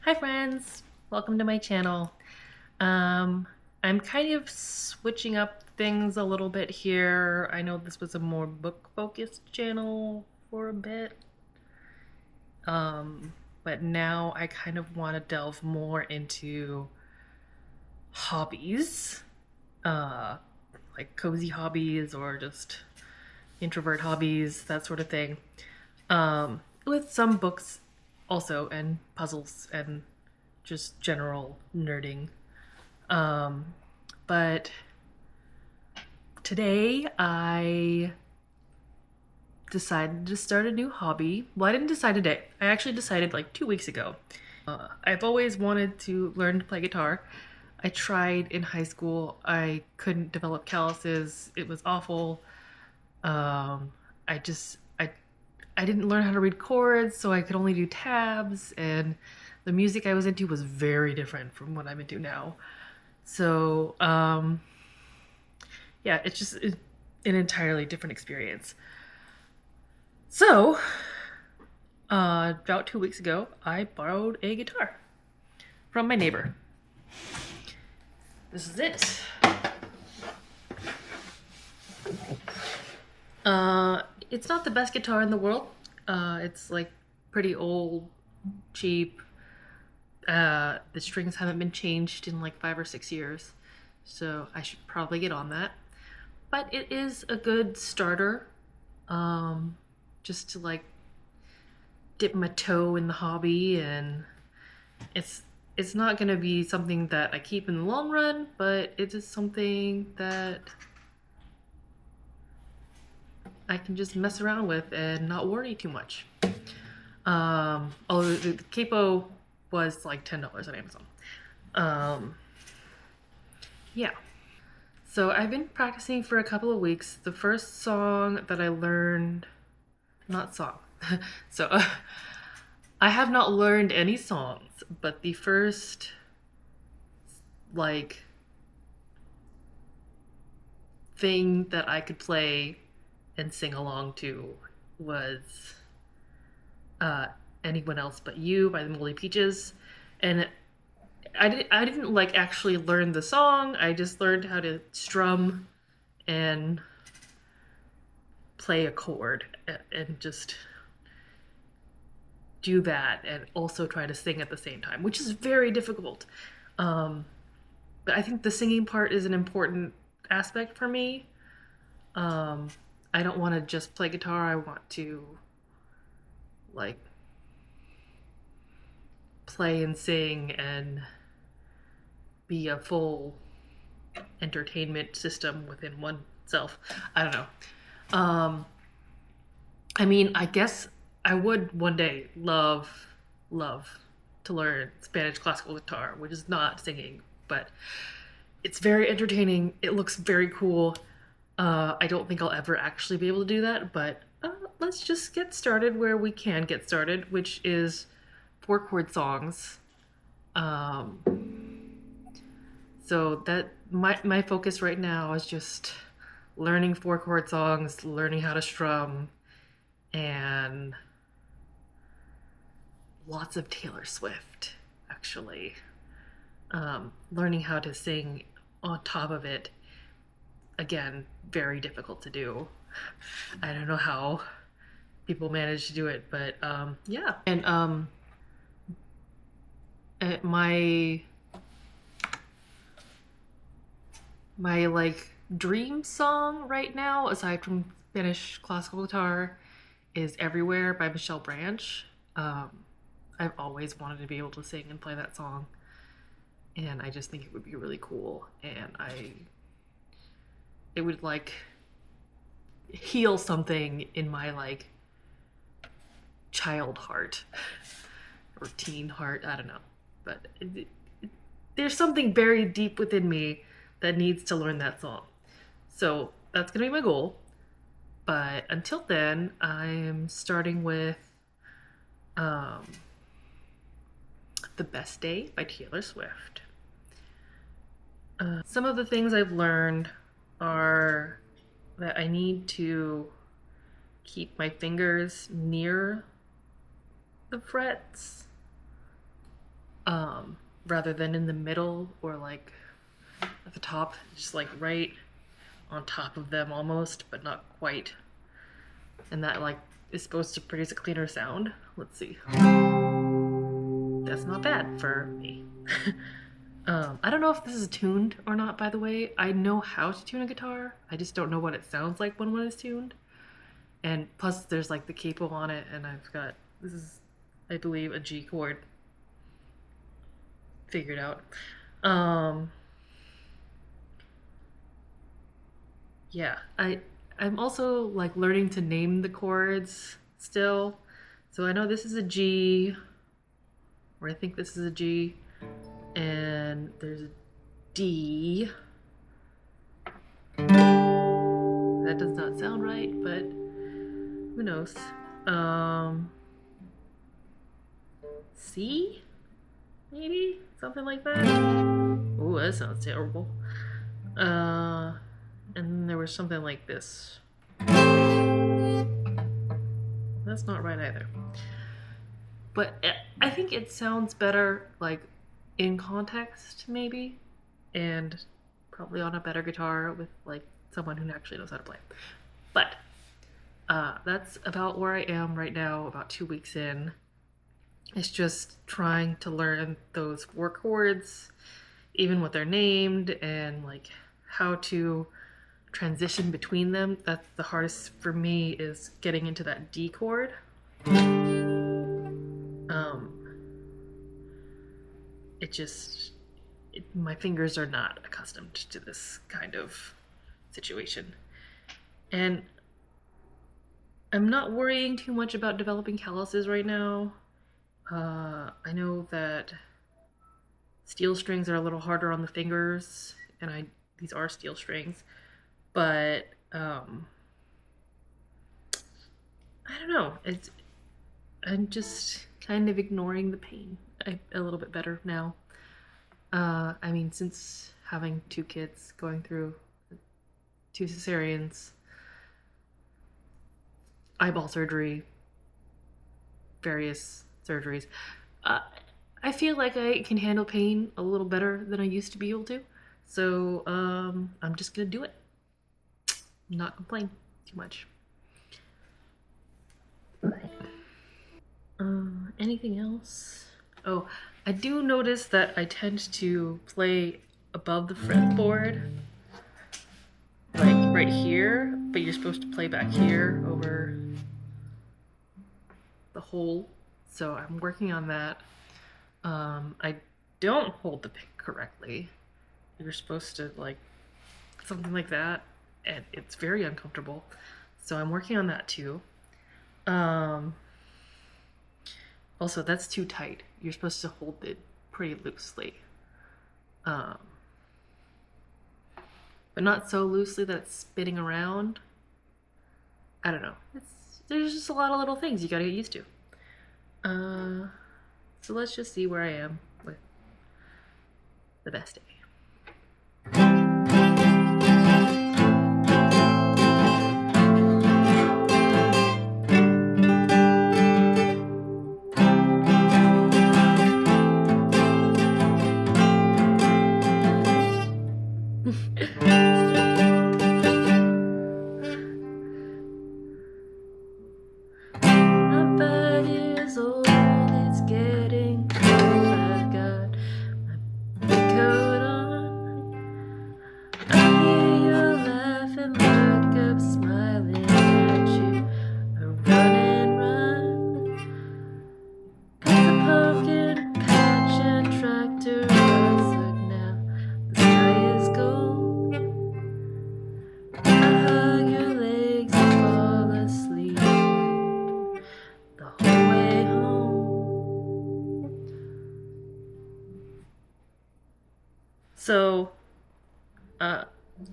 Hi friends, welcome to my channel. Um, I'm kind of switching up things a little bit here. I know this was a more book focused channel for a bit. But now I kind of want to delve more into hobbies, uh, like cozy hobbies or just introvert hobbies, that sort of thing. With some books also and puzzles and just general nerding. Um, but today I decided to start a new hobby. Well, I didn't decide today. I actually decided like 2 weeks ago. I've always wanted to learn to play guitar. I tried in high school. I couldn't develop calluses. It was awful. Um, I just I didn't learn how to read chords, so I could only do tabs, and the music I was into was very different from what I'm into now. So yeah, it's just an entirely different experience. So, about 2 weeks ago, I borrowed a guitar from my neighbor. This is it. It's not the best guitar in the world. It's like pretty old, cheap. The strings haven't been changed in like 5 or 6 years, so I should probably get on that. But it is a good starter, just to like dip my toe in the hobby, and it's it's not going to be something that I keep in the long run, but it is something that I can just mess around with and not worry too much. Although the capo was like $10 on Amazon. Um, yeah. So I've been practicing for a couple of weeks. The first song that I learned, not song. so I have not learned any songs, but the first like thing that I could play and sing along to was uh, Anyone Else But You by the Moldy Peaches. And I didn't like actually learn the song. I just learned how to strum and play a chord and just do that and also try to sing at the same time, which is very difficult. Um, but I think the singing part is an important aspect for me. Um, I don't want to just play guitar. I want to like play and sing and be a full entertainment system within oneself. I don't know. Um, I mean, I guess I would one day love to learn Spanish classical guitar, which is not singing, but it's very entertaining. It looks very cool. I don't think I'll ever actually be able to do that, but let's just get started where we can get started, which is four chord songs. Um, so that my focus right now is just learning four chord songs, learning how to strum, and lots of Taylor Swift, actually. Learning how to sing on top of it, again, very difficult to do. I don't know how people manage to do it, but yeah. And my like dream song right now, aside from Spanish classical guitar, is Everywhere by Michelle Branch. Um, I've always wanted to be able to sing and play that song, and I just think it would be really cool, and it would like heal something in my like child heart or teen heart. I don't know, but there's something buried deep within me that needs to learn that song. So that's gonna be my goal. But until then, I'm starting with um, The Best Day by Taylor Swift. Some of the things I've learned are that I need to keep my fingers near the frets rather than in the middle or like at the top, just like right on top of them almost, but not quite. And that like is supposed to produce a cleaner sound. Let's see. That's not bad for me. I don't know if this is tuned or not, by the way. I know how to tune a guitar. I just don't know what it sounds like when one is tuned. And plus there's like the capo on it, and I've got, this is, I believe, a G chord figured out. Yeah, I'm also like learning to name the chords still. So I know this is a G, or I think this is a G, and there's a D. That does not sound right, but who knows? C? Maybe? Something like that? Oh, that sounds terrible. And then there was something like this. That's not right either. But I think it sounds better, like, in context, maybe, and probably on a better guitar with, like, someone who actually knows how to play. But that's about where I am right now, about 2 weeks in. It's just trying to learn those 4 chords, even what they're named, and like how to transition between them. That's the hardest for me, is getting into that D chord. My fingers are not accustomed to this kind of situation. And I'm not worrying too much about developing calluses right now. I know that steel strings are a little harder on the fingers, and these are steel strings, but I don't know. I'm just kind of ignoring the pain a little bit better now. I mean, since having 2 kids, going through 2 cesareans, eyeball surgery, various surgeries, I feel like I can handle pain a little better than I used to be able to. So I'm just gonna do it. Not complain too much. Anything else? Oh, I do notice that I tend to play above the fretboard, like right here, but you're supposed to play back here over the hole. So I'm working on that. I don't hold the pick correctly. You're supposed to like something like that, and it's very uncomfortable. So I'm working on that too. Also, that's too tight. You're supposed to hold it pretty loosely. But not so loosely that it's spinning around. I don't know. There's just a lot of little things you gotta get used to. So let's just see where I am with the best day. So,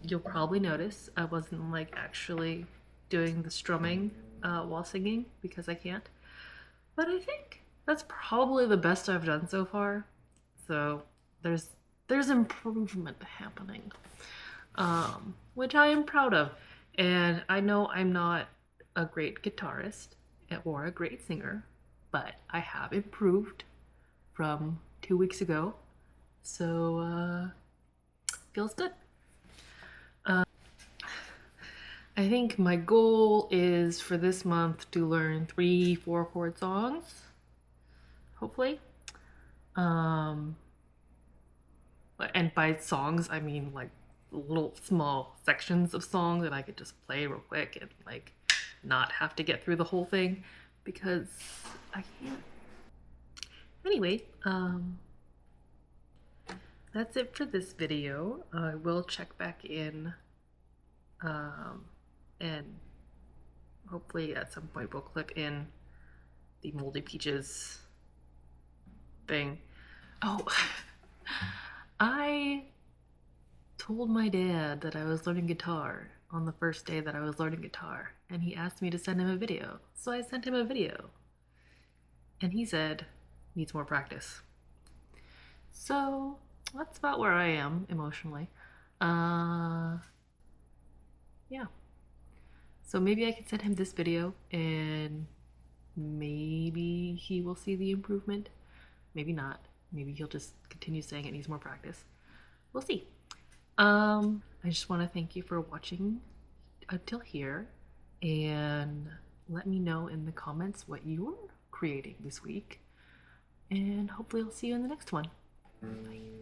you'll probably notice I wasn't like actually doing the strumming while singing because I can't. But I think that's probably the best I've done so far. So there's improvement happening, which I am proud of. And I know I'm not a great guitarist or a great singer, but I have improved from 2 weeks ago. So, feels good. I think my goal is for this month to learn 3 4-chord songs, hopefully. And by songs, I mean like little small sections of songs that I could just play real quick and like not have to get through the whole thing because I can't. Anyway, that's it for this video. I will check back in and hopefully at some point we'll clip in the Moldy Peaches thing. Oh, I told my dad that I was learning guitar on the first day that I was learning guitar, and he asked me to send him a video. So I sent him a video. And he said, needs more practice. So that's about where I am emotionally. Yeah. So maybe I could send him this video and maybe he will see the improvement. Maybe not. Maybe he'll just continue saying it needs more practice. We'll see. I just want to thank you for watching until here and let me know in the comments what you're creating this week. And hopefully I'll see you in the next one. Bye.